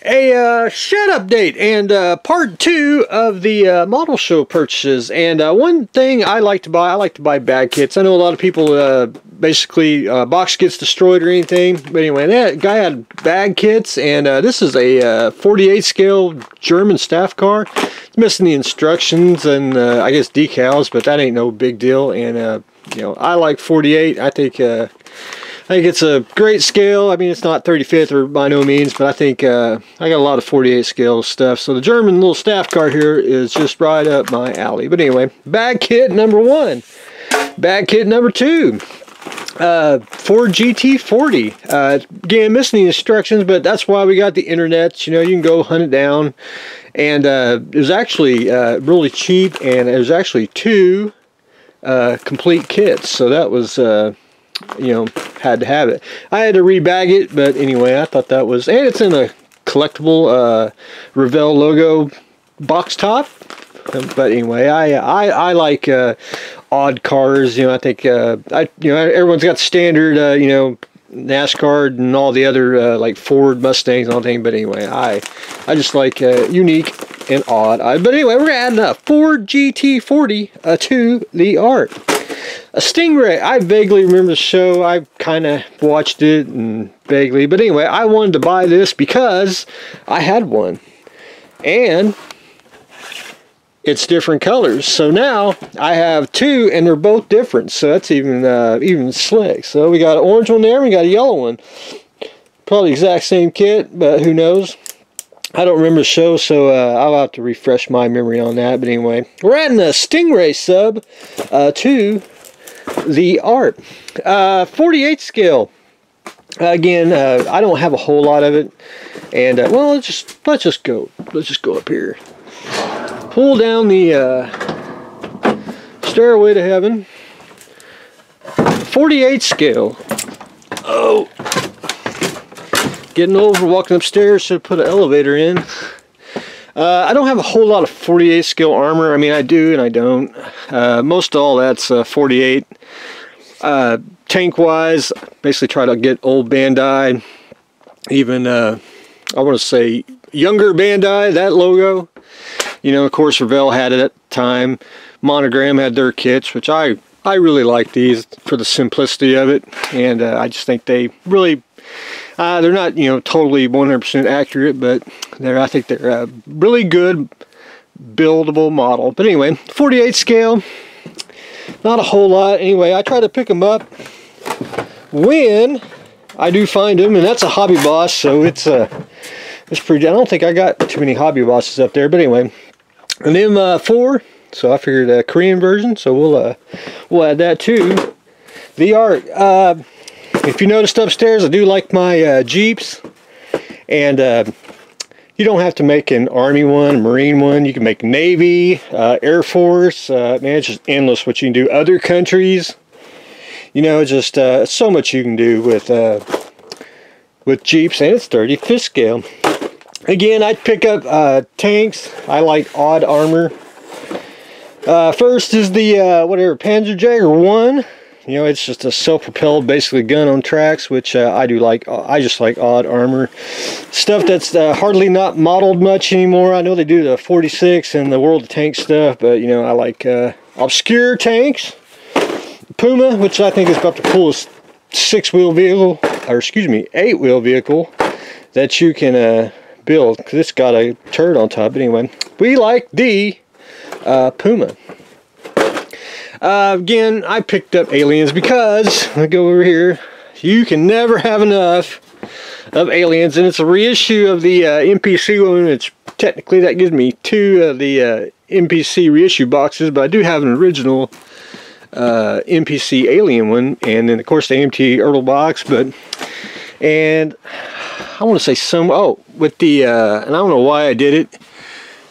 A shed update and part 2 of the model show purchases. And one thing I like to buy bag kits. I know a lot of people basically box gets destroyed or anything, but anyway, that guy had bag kits, and this is a 48 scale German staff car. It's missing the instructions and I guess decals, but that ain't no big deal. And you know, I like 48. I think it's a great scale. I mean, it's not 35th or by no means, but I think I got a lot of 48 scale stuff. So the German little staff car here is just right up my alley. But anyway, bag kit number 1. Bag kit number 2. Ford GT40. Again, missing the instructions, but that's why we got the internet. You know, you can go hunt it down. And it was actually really cheap, and it was actually 2 complete kits. So that was... you know, had to have it. I had to rebag it, but anyway, I thought that was, and it's in a collectible Revell logo box top. But anyway, I like odd cars. You know, I think everyone's got standard you know, NASCAR and all the other like Ford Mustangs and all things. But anyway, I just like unique and odd. But anyway, we're adding a Ford GT40 to the art. A Stingray. I vaguely remember the show. I kind of watched it and vaguely, but anyway, I wanted to buy this because I had one, and it's different colors. So now I have 2, and they're both different. So that's even slick. So we got an orange one there. We got a yellow one. Probably exact same kit, but who knows? I don't remember the show, so I'll have to refresh my memory on that. But anyway, we're adding a Stingray sub to the art. 48 scale. Again, I don't have a whole lot of it, and well, let's just go up here. Pull down the stairway to heaven. 48 scale. Oh. Getting over, walking upstairs, should put an elevator in. I don't have a whole lot of 48 scale armor. I mean, I do and I don't. Most all that's 48. Tank wise, basically try to get old Bandai, even I want to say younger Bandai, that logo. You know, of course, Revell had it at the time. Monogram had their kits, which I really like these for the simplicity of it, and I just think they really. They're not, you know, totally 100% accurate, but I think they're a really good buildable model. But anyway, 48 scale, not a whole lot. Anyway, I try to pick them up when I do find them, and that's a Hobby Boss, so it's pretty. I don't think I got too many Hobby Bosses up there, but anyway, an M4. So I figured a Korean version, so we'll add that to the art. If you noticed upstairs, I do like my Jeeps, and you don't have to make an Army one, Marine one. You can make Navy, Air Force. Man, it's just endless what you can do. Other countries, you know, just so much you can do with Jeeps, and it's 35th scale. Again, I'd pick up tanks. I like odd armor. First is the whatever Panzerjäger 1. You know, it's just a self-propelled, basically gun on tracks, which I do like. I just like odd armor stuff that's hardly not modeled much anymore. I know they do the 46 and the World of Tanks stuff, but you know, I like obscure tanks. Puma, which I think is about the coolest 6-wheel vehicle, or excuse me, 8-wheel vehicle that you can build, because it's got a turret on top. But anyway, we like the Puma. Again, I picked up Aliens because, I go over here, you can never have enough of Aliens, and it's a reissue of the NPC one. It's technically, that gives me 2 of the NPC reissue boxes, but I do have an original NPC Alien one, and then of course the AMT Ertl box. And I want to say with the and I don't know why I did it,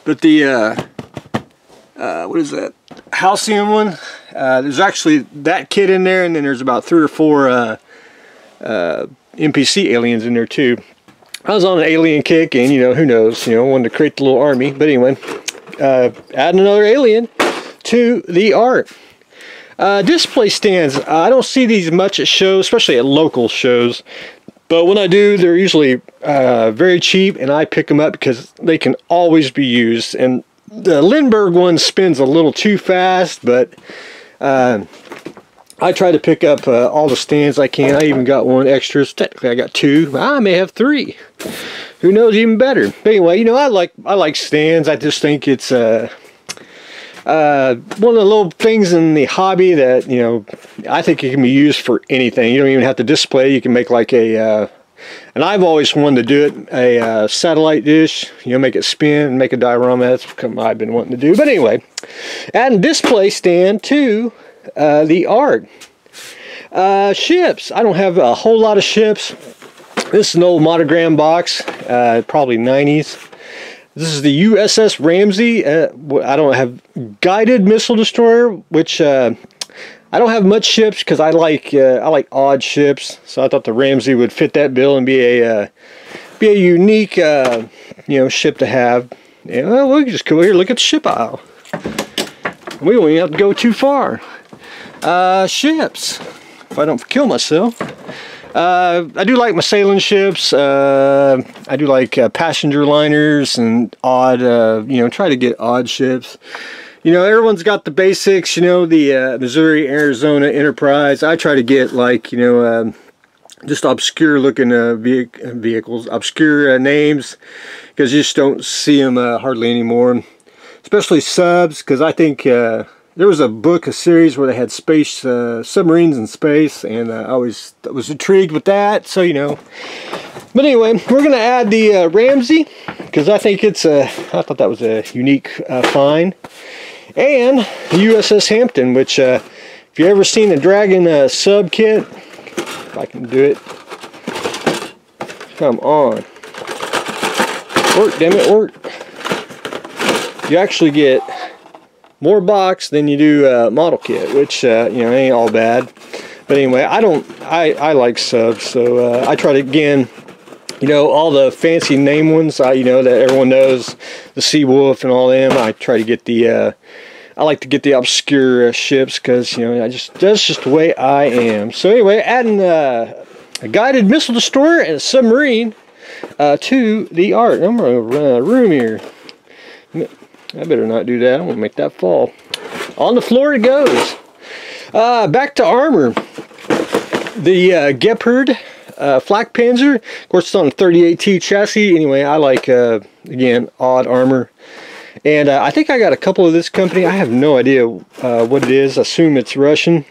but the what is that, Halcyon one, there's actually that kit in there, and then there's about 3 or 4 NPC aliens in there too. I was on an alien kick, and you know, who knows, you know, wanted to create the little army. But anyway, adding another alien to the art. Display stands, I don't see these much at shows, especially at local shows. But when I do, they're usually very cheap, and I pick them up because they can always be used. And the Lindbergh one spins a little too fast, but I try to pick up all the stands I can. I even got one extra. Technically, I got two. I may have three. Who knows? Even better. But anyway, you know, I like stands. I just think it's one of the little things in the hobby that, you know, I think it can be used for anything. You don't even have to display. You can make like a, and I've always wanted to do it, a satellite dish. You know, make it spin and make a diorama. That's what I've been wanting to do. But anyway, adding display stand to the art. Ships. I don't have a whole lot of ships. This is an old monogram box, probably 90s. This is the USS Ramsey. I don't have guided missile destroyer, which I don't have much ships because I like odd ships. So I thought the Ramsey would fit that bill and be a unique you know, ship to have. And, well, we can just come over here and look at the ship aisle. We don't even have to go too far. Ships. If I don't kill myself. I do like my sailing ships. I do like passenger liners and odd, you know, try to get odd ships. You know, everyone's got the basics, you know, the Missouri, Arizona Enterprise. I try to get like, you know, just obscure looking vehicles, obscure names, because you just don't see them hardly anymore. Especially subs, because I think there was a series where they had space submarines in space, and I always was intrigued with that. So, you know. But anyway, we're gonna add the Ramsey because I think it's I thought that was a unique find, and the USS Hampton, which if you ever seen the Dragon sub kit, if I can do it, come on, work, damn it, work. You actually get more box than you do model kit, which you know, ain't all bad. But anyway, I like subs, so I try to, again, you know, all the fancy name ones, you know, that everyone knows, the Seawolf and all them. I try to get the I like to get the obscure ships because, you know, that's just the way I am. So anyway, adding a guided missile destroyer and a submarine to the art. I'm gonna run out of room here. I better not do that. I won't make that fall. On the floor it goes. Back to armor. The Gepard Flak Panzer. Of course, it's on a 38T chassis. Anyway, I like, again, odd armor. And I think I got a couple of this company. I have no idea what it is. I assume it's Russian.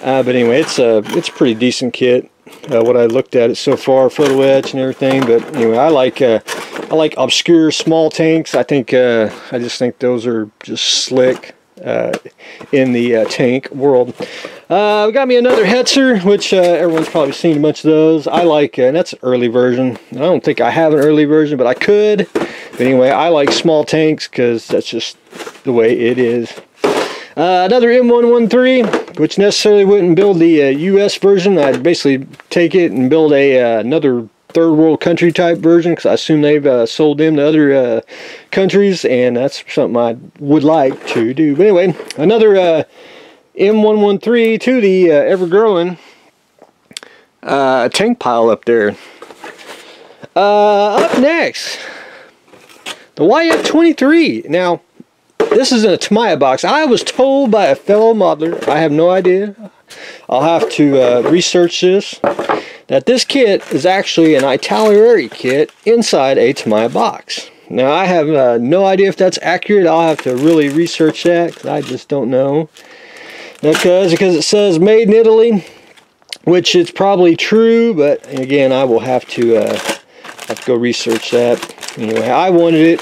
But anyway, it's a pretty decent kit. What I looked at it so far, photo etch and everything. But anyway, I like obscure small tanks. I think I just think those are just slick in the tank world. We got me another Hetzer, which everyone's probably seen a bunch of those. I like, and that's an early version. I don't think I have an early version, but I could. But anyway, I like small tanks because that's just the way it is. Another M113, which necessarily wouldn't build the US version. I'd basically take it and build another third world country type version, because I assume they've sold them to other countries, and that's something I would like to do. But anyway, another M113 to the ever-growing tank pile up there. Up next, the YF-23. Now, this is in a Tamiya box. I was told by a fellow modeler, I have no idea, I'll have to research this, that this kit is actually an Italeri kit inside a Tamiya box. Now, I have no idea if that's accurate. I'll have to really research that, because I just don't know. Because it says made in Italy, which is probably true, but again, I will have to go research that. Anyway, I wanted it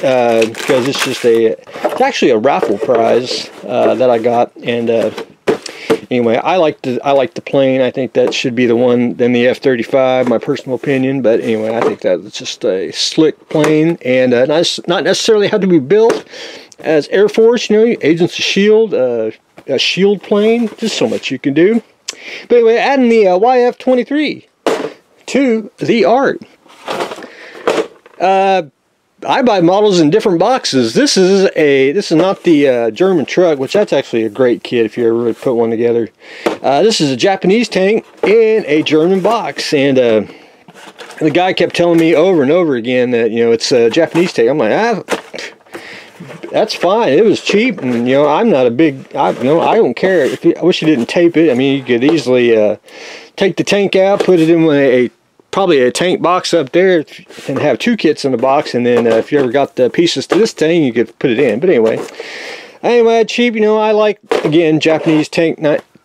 because it's actually a raffle prize that I got, and anyway, I like the plane. I think that should be the one than the F-35, my personal opinion. But anyway, I think that it's just a slick plane, and not necessarily have to be built as Air Force. You know, Agents of S.H.I.E.L.D., a shield plane. Just so much you can do. But anyway, adding the YF-23 to the art. I buy models in different boxes. This is not the German truck, which that's actually a great kit if you ever really put one together. This is a Japanese tank in a German box, and the guy kept telling me over and over again that, you know, it's a Japanese tank. I'm like, that's fine. It was cheap, and, you know, I'm not a big, I don't care. I wish you didn't tape it. I mean, you could easily take the tank out, put it in probably a tank box up there, and have 2 kits in the box, and then if you ever got the pieces to this tank, you could put it in. But anyway, cheap. You know, I like, again, Japanese tank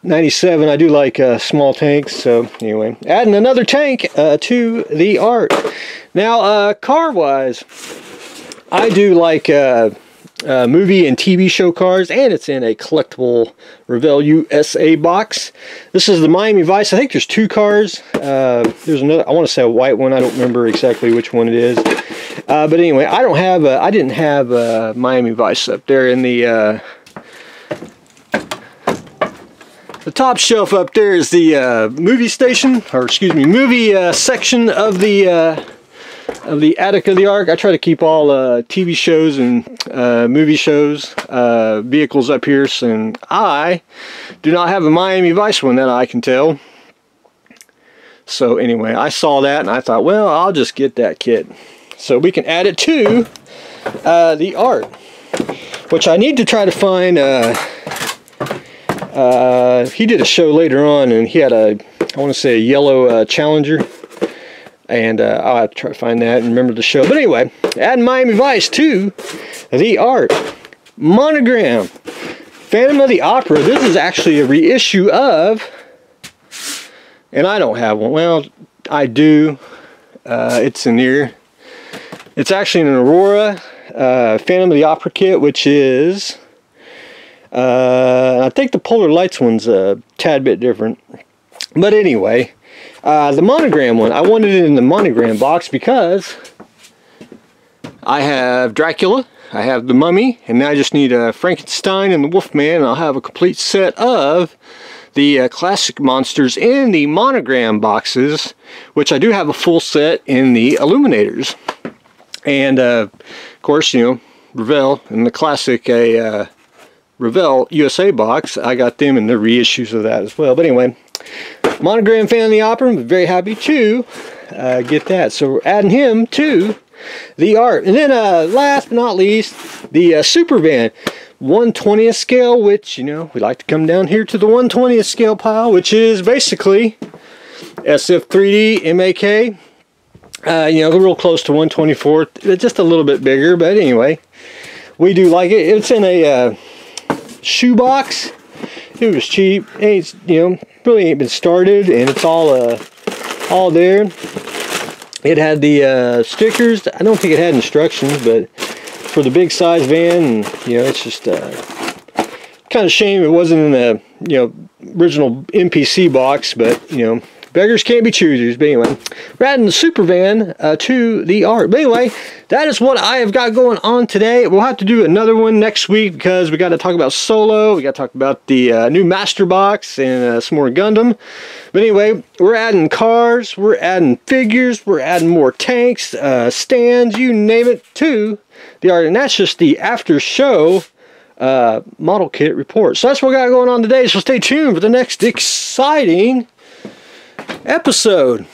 97. I do like small tanks. So anyway, adding another tank to the art. Now, car wise, I do like movie and TV show cars, and it's in a collectible Revell USA box. This is the Miami Vice. I think there's 2 cars. There's another, I want to say a white one. I don't remember exactly which one it is. But anyway, I didn't have Miami Vice up there in the top shelf. Up there is the movie station, or excuse me, movie section of the attic of the Ark. I try to keep all TV shows and movie shows, vehicles up here, and I do not have a Miami Vice one that I can tell. So anyway, I saw that and I thought, well, I'll just get that kit so we can add it to the Ark, which I need to try to find. He did a show later on, and he had I want to say a yellow Challenger. And I'll have to try to find that and remember the show. But anyway, adding Miami Vice to the Art. Monogram. Phantom of the Opera. This is actually a reissue of, and I don't have one. Well, I do. It's in here. It's actually an Aurora Phantom of the Opera kit, which is, I think the Polar Lights one's a tad bit different. But anyway, the monogram one, I wanted it in the monogram box because I have Dracula, I have the Mummy, and now I just need Frankenstein and the Wolfman, and I'll have a complete set of the classic monsters in the monogram boxes, which I do have a full set in the Illuminators. And of course, you know, Revell and the classic Revell USA box, I got them in the reissues of that as well. But anyway, monogram Fan of the Opera, I'm very happy to get that. So we're adding him to the art. And then last but not least, the Super Van 1/20th scale, which, you know, we like to come down here to the 1/20th scale pile, which is basically SF3D MAK. You know, real close to 1/24th, just a little bit bigger, but anyway, we do like it. It's in a shoebox. It was cheap. It's, you know, really ain't been started, and it's all there. It had the stickers. I don't think it had instructions, but for the big size van, and, you know, it's just kind of shame it wasn't in the, you know, original MPC box, but, you know, beggars can't be choosers. But anyway, we're adding the Super Van to the art. But anyway, that is what I have got going on today. We'll have to do another one next week because we got to talk about Solo. We got to talk about the new Master Box and some more Gundam. But anyway, we're adding cars, we're adding figures, we're adding more tanks, stands, you name it, to the art. And that's just the after show model kit report. So that's what we got going on today. So stay tuned for the next exciting episode.